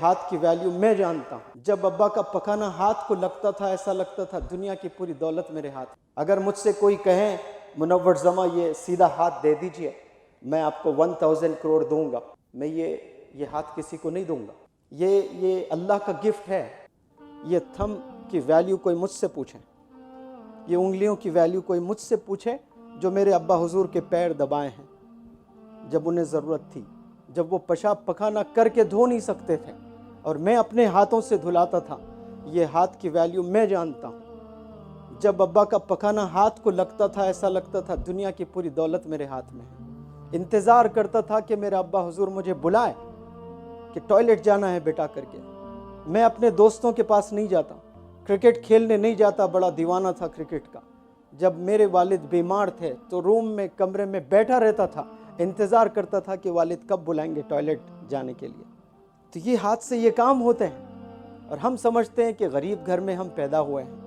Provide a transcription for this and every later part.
ہاتھ کی ویلیو میں جانتا ہوں۔ جب ابا کا پکانا ہاتھ کو لگتا تھا ایسا لگتا تھا دنیا کی پوری دولت میرے ہاتھ۔ اگر مجھ سے کوئی کہے منور زماں یہ سیدھا ہاتھ دے دیجئے، میں آپ کو 1000 کروڑ دوں گا، میں یہ ہاتھ کسی کو نہیں دوں گا۔ یہ اللہ کا گفٹ ہے۔ یہ تھم کی ویلیو کوئی مجھ سے پوچھے، یہ انگلیوں کی ویلیو کوئی مجھ سے پوچھے جو میرے ابا حضور کے پیر دبائے ہیں جب انہیں ضرورت تھی، جب وہ پیشاب پخانہ کر کے دھو نہیں سکتے تھے اور میں اپنے ہاتھوں سے دھلاتا تھا۔ یہ ہاتھ کی ویلیو میں جانتا ہوں۔ جب ابا کا پکانا ہاتھ کو لگتا تھا ایسا لگتا تھا دنیا کی پوری دولت میرے ہاتھ میں ہے۔ انتظار کرتا تھا کہ میرا ابا حضور مجھے بلائے کہ ٹوائلٹ جانا ہے بیٹا کر کے۔ میں اپنے دوستوں کے پاس نہیں جاتا، کرکٹ کھیلنے نہیں جاتا، بڑا دیوانہ تھا کرکٹ کا۔ جب میرے والد بیمار تھے تو روم میں کمرے میں بیٹھا رہتا تھا، انتظار کرتا تھا کہ والد کب بلائیں گے ٹوائلٹ جانے کے لیے۔ تو یہ ہاتھ سے یہ کام ہوتے ہیں، اور ہم سمجھتے ہیں کہ غریب گھر میں ہم پیدا ہوئے ہیں،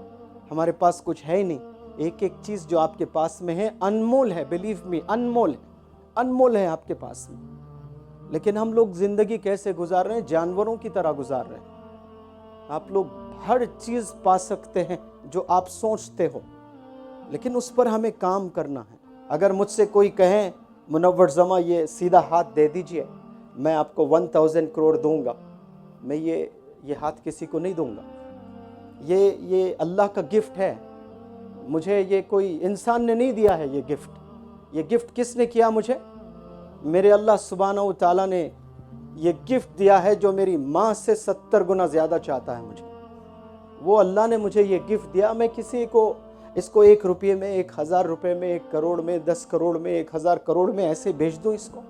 ہمارے پاس کچھ ہے ہی نہیں۔ ایک ایک چیز جو آپ کے پاس میں ہے انمول ہے، بلیو می، انمول ہے، انمول ہے آپ کے پاس میں۔ لیکن ہم لوگ زندگی کیسے گزار رہے ہیں؟ جانوروں کی طرح گزار رہے ہیں۔ آپ لوگ ہر چیز پا سکتے ہیں جو آپ سوچتے ہو، لیکن اس پر ہمیں کام کرنا ہے۔ اگر مجھ سے کوئی کہے منور زماں یہ سیدھا ہاتھ دے دیجئے، میں آپ کو 1000 کروڑ دوں گا، میں یہ ہاتھ کسی کو نہیں دوں گا۔ یہ اللہ کا گفٹ ہے۔ مجھے یہ کوئی انسان نے نہیں دیا ہے یہ گفٹ۔ یہ گفٹ کس نے کیا مجھے؟ میرے اللہ سبحانہ و تعالیٰ نے یہ گفٹ دیا ہے جو میری ماں سے 70 گنا زیادہ چاہتا ہے مجھے۔ وہ اللہ نے مجھے یہ گفٹ دیا۔ میں کسی کو اس کو 1 روپے میں، 1000 روپے میں، 1 کروڑ میں، 10 کروڑ میں، 1000 کروڑ میں ایسے بھیج دوں اس کو؟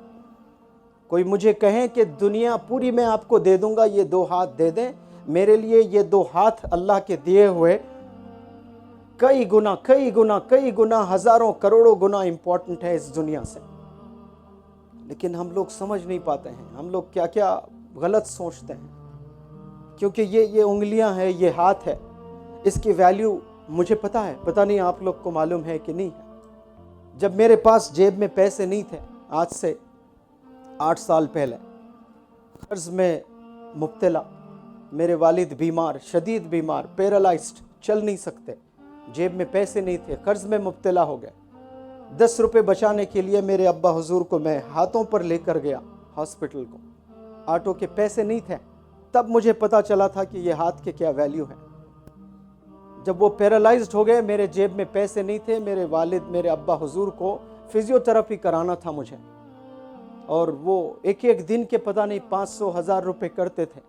کوئی مجھے کہیں کہ دنیا پوری میں آپ کو دے دوں گا، یہ 2 ہاتھ دے دیں، میرے لیے یہ 2 ہاتھ اللہ کے دیے ہوئے کئی گنا ہزاروں کروڑوں گنا امپورٹنٹ ہے اس دنیا سے۔ لیکن ہم لوگ سمجھ نہیں پاتے ہیں، ہم لوگ کیا کیا غلط سوچتے ہیں، کیونکہ یہ انگلیاں ہیں، یہ ہاتھ ہے، اس کی ویلیو مجھے پتہ ہے، پتہ نہیں آپ لوگ کو معلوم ہے کہ نہیں ہے۔ جب میرے پاس جیب میں پیسے نہیں تھے، آج سے 8 سال پہلے، قرض میں مبتلا، میرے والد بیمار، شدید بیمار، پیرالائزڈ، چل نہیں سکتے، جیب میں پیسے نہیں تھے، قرض میں مبتلا ہو گئے۔ 10 روپے بچانے کے لیے میرے ابا حضور کو میں ہاتھوں پر لے کر گیا ہاسپٹل کو، آٹو کے پیسے نہیں تھے، تب مجھے پتا چلا تھا کہ یہ ہاتھ کے کیا ویلیو ہے۔ جب وہ پیرالائزڈ ہو گئے، میرے جیب میں پیسے نہیں تھے، میرے والد میرے ابا حضور کو فزیو تھراپی کرانا تھا مجھے، اور وہ ایک دن کے پتہ نہیں 500 1000 روپے کرتے تھے۔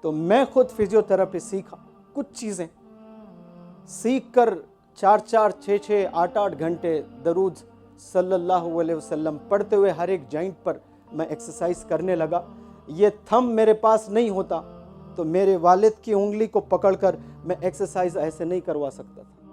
تو میں خود فزیو تھراپی سیکھا، کچھ چیزیں سیکھ کر 4 6 8 گھنٹے درود صلی اللہ علیہ وسلم پڑھتے ہوئے ہر ایک جوائنٹ پر میں ایکسرسائز کرنے لگا۔ یہ تھم میرے پاس نہیں ہوتا تو میرے والد کی انگلی کو پکڑ کر میں ایکسرسائز ایسے نہیں کروا سکتا تھا۔